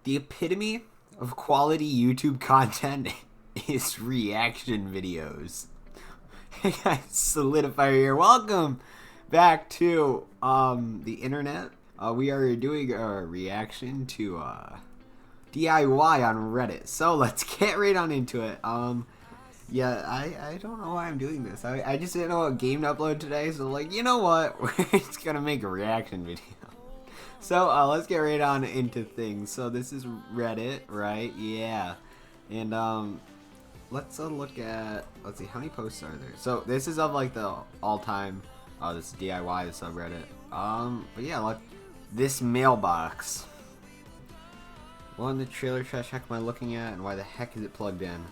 The epitome of quality YouTube content is reaction videos. Hey guys, Solidifier here. Welcome back to the internet. We are doing a reaction to DIY on Reddit. So let's get right on into it. Yeah, I don't know why I'm doing this. I just didn't know what game to upload today, so like, you know what? We're just gonna make a reaction video. So let's get right on into things. So this is Reddit, right? Yeah. And let's look at, let's see, how many posts are there? So this is of like the all-time this is DIY, the subreddit. But yeah, this mailbox. What in the trailer trash heck am I looking at, and why the heck is it plugged in?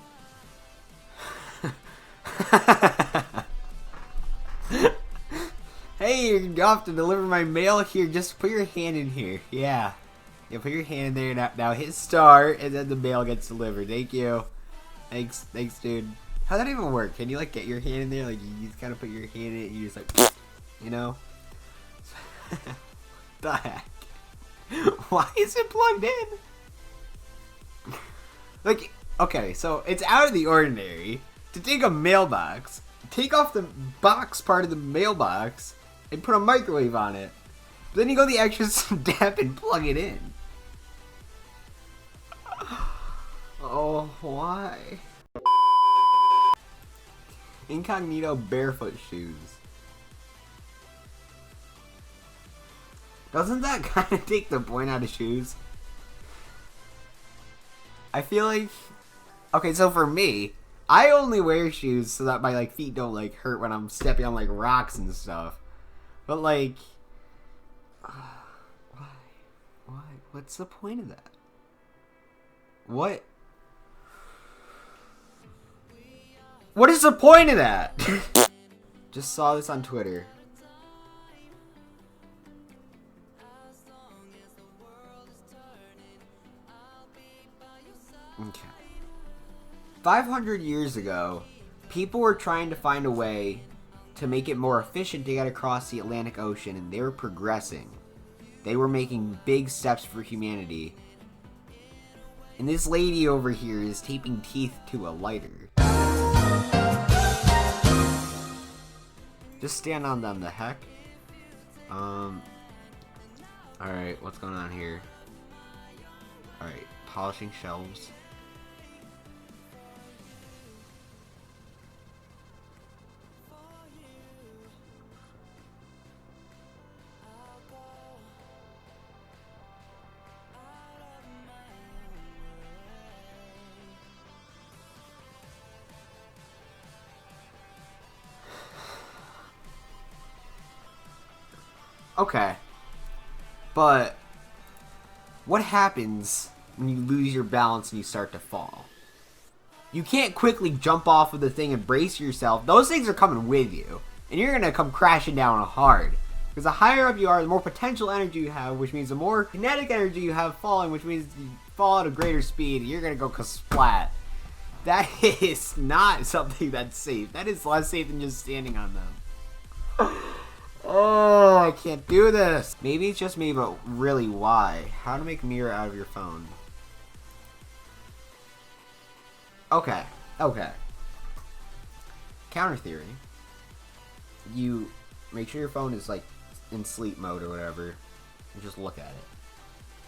Hey, you're off to deliver my mail here. Just put your hand in here. Yeah, put your hand in there. Now hit start, and then the mail gets delivered. Thank you. Thanks, dude. How'd that even work? Can you like get your hand in there? Like you just kind of put your hand in it, and you just like, you know? The heck? Why is it plugged in? Like, okay, so it's out of the ordinary to take a mailbox, take off the box part of the mailbox, and put a microwave on it. But then you go the extra step and plug it in. Oh, why? Incognito barefoot shoes. Doesn't that kind of take the point out of shoes? I feel like, okay, so for me, I only wear shoes so that my like feet don't like hurt when I'm stepping on like rocks and stuff. But like, why? What's the point of that? What is the point of that? Just saw this on Twitter. Okay. 500 years ago, people were trying to find a way to make it more efficient to get across the Atlantic Ocean, and they were progressing. They were making big steps for humanity. And this lady over here is taping teeth to a lighter. Just stand on them, the heck? Alright, what's going on here? Alright, polishing shelves. Okay, but what happens when you lose your balance and you start to fall? You can't quickly jump off of the thing and brace yourself. Those things are coming with you, and you're gonna come crashing down hard. Because the higher up you are, the more potential energy you have, which means the more kinetic energy you have falling, which means you fall at a greater speed, you're gonna go splat. That is not something that's safe. That is less safe than just standing on them. Oh, I can't do this. Maybe it's just me, but really, why? How to make a mirror out of your phone. Okay. Counter theory. You make sure your phone is like in sleep mode or whatever, and just look at it,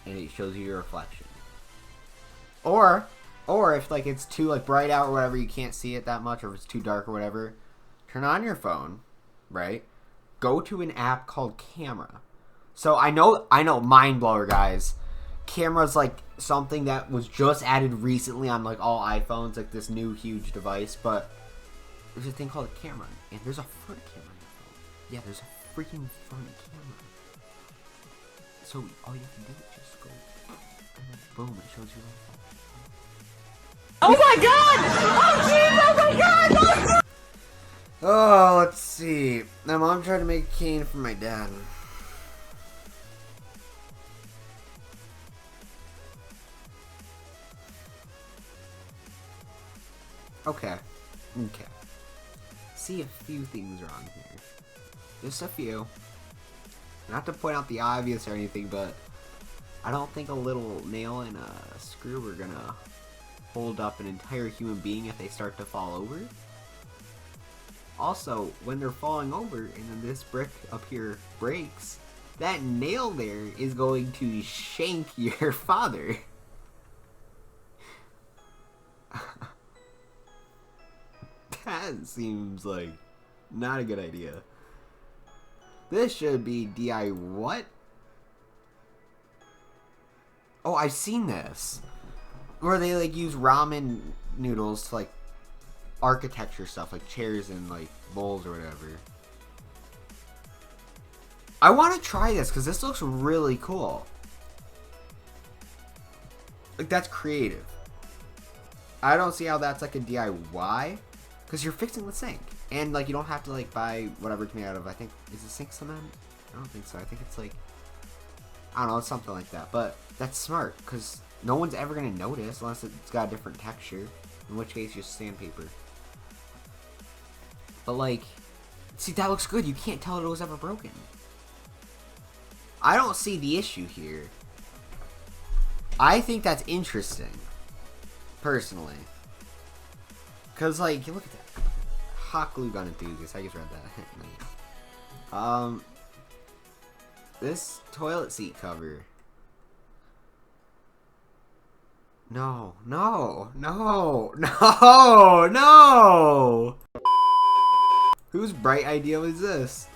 and it shows you your reflection. Or if like it's too like bright out or whatever, you can't see it that much, or if it's too dark or whatever, turn on your phone, right? Go to an app called Camera. So I know, mind blower, guys. Camera's like something that was just added recently on like all iPhones, like this new huge device. But there's a thing called a camera, and there's a front camera. Yeah, there's a freaking front camera. So all you have to do is just go, and then boom, it shows you. Oh my god! Oh jeez! Oh my god! Oh. Oh, let's see. My mom tried to make a cane for my dad. Okay. See a few things wrong here. Just a few. Not to point out the obvious or anything, but I don't think a little nail and a screw are gonna hold up an entire human being if they start to fall over. Also, when they're falling over and then this brick up here breaks, that nail there is going to shank your father. That seems like not a good idea. This should be DIY what? Oh, I've seen this. Where they like use ramen noodles to like architecture stuff, like chairs and like bowls or whatever. I want to try this because this looks really cool. Like, that's creative. I don't see how that's like a DIY because you're fixing the sink and like you don't have to like buy whatever it's made out of. I think, is the sink cement? I don't think so. I think it's like, I don't know, it's something like that. But that's smart because no one's ever gonna notice unless it's got a different texture, in which case just sandpaper. But like, see, that looks good. You can't tell it was ever broken. I don't see the issue here. I think that's interesting, personally. Cause like, look at that. Hot glue gun enthusiast. I just read that. This toilet seat cover. No, no, no, no, no! Whose bright idea was this?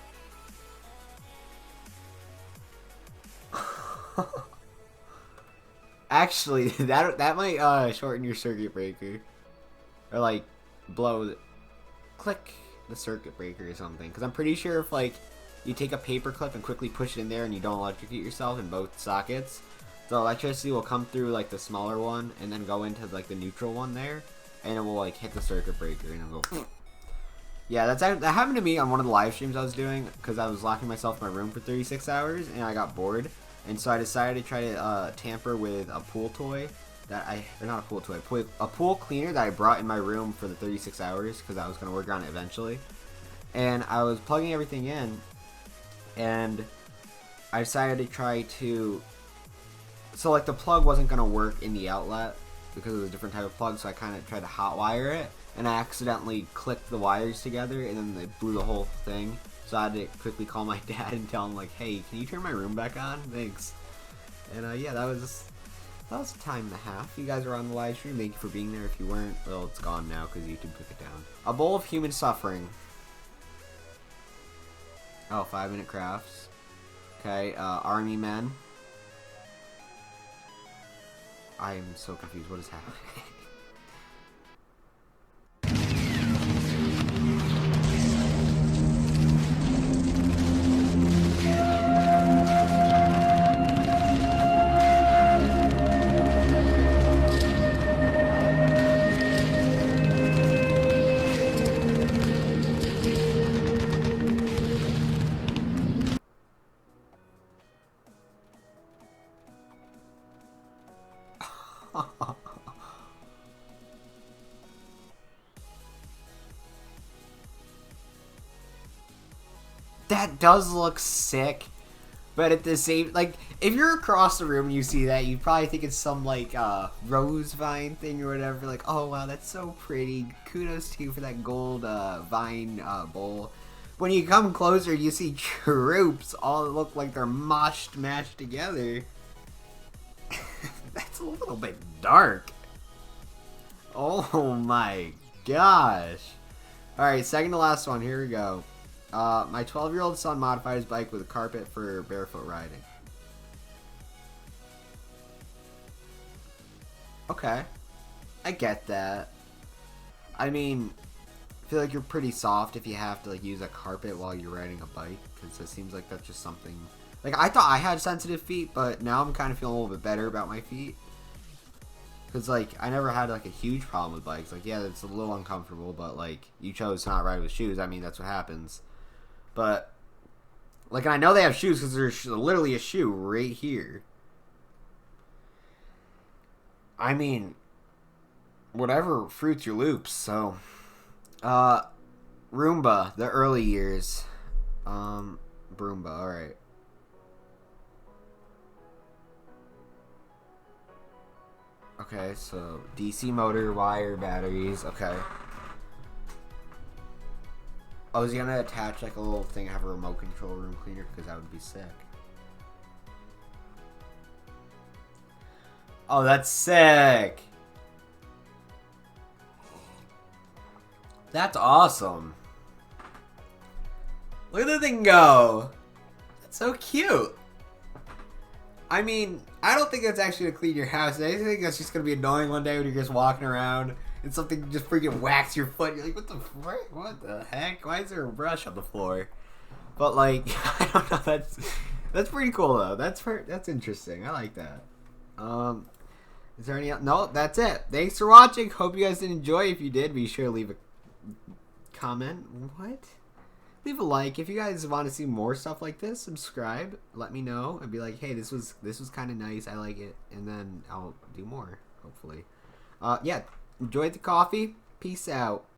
Actually, that might shorten your circuit breaker. Or like blow click the circuit breaker or something. Because I'm pretty sure if like you take a paper clip and quickly push it in there and you don't electrocute yourself in both sockets, the electricity will come through like the smaller one and then go into like the neutral one there, and it will like hit the circuit breaker and it'll go. Yeah, that happened to me on one of the live streams I was doing because I was locking myself in my room for 36 hours and I got bored, and so I decided to try to tamper with a pool toy that or not a pool toy, a pool cleaner that I brought in my room for the 36 hours because I was going to work on it eventually, and I was plugging everything in, and I decided to try to. So like the plug wasn't going to work in the outlet because it was a different type of plug, so I kind of tried to hotwire it, and I accidentally clicked the wires together, and then they blew the whole thing. So I had to quickly call my dad and tell him like, "Hey, can you turn my room back on? Thanks." And yeah, that was a time and a half. You guys were on the live stream. Thank you for being there. If you weren't, well, it's gone now because YouTube took it down. A bowl of human suffering. Oh, 5-minute crafts. Okay, army men. I am so confused. What is happening? That does look sick, but at the same, like, if you're across the room and you see that, you probably think it's some like rose vine thing or whatever. Like, oh wow, that's so pretty. Kudos to you for that gold vine bowl. When you come closer, you see troops all look like they're mashed together. That's a little bit dark. Oh my gosh. Alright, second to last one. Here we go. My 12-year-old son modified his bike with a carpet for barefoot riding. Okay. I get that. I mean, I feel like you're pretty soft if you have to like use a carpet while you're riding a bike, because it seems like that's just something. Like, I thought I had sensitive feet, but now I'm kind of feeling a little bit better about my feet. Because, like, I never had, like, a huge problem with bikes. Like, yeah, it's a little uncomfortable, but, like, you chose to not ride with shoes. I mean, that's what happens. But, like, and I know they have shoes because there's literally a shoe right here. I mean, whatever fruits your loops, so. Roomba, the early years. Broomba, alright. Okay, so DC motor, wire, batteries. Okay. I was gonna attach like a little thing, have a remote control room cleaner, because that would be sick. Oh, that's sick. That's awesome. Look at the thing go. That's so cute. I mean, I don't think that's actually gonna clean your house. I think that's just gonna be annoying one day when you're just walking around and something just freaking whacks your foot. You're like, what the frick? What the heck? Why is there a brush on the floor? But like, I don't know. That's pretty cool though. That's interesting. I like that. Is there any? No, that's it. Thanks for watching. Hope you guys did enjoy. If you did, be sure to leave a comment. What? Leave a like. If you guys want to see more stuff like this, subscribe. Let me know and be like, hey, this was kind of nice. I like it, and then I'll do more. Hopefully. Yeah. Enjoy the coffee. Peace out.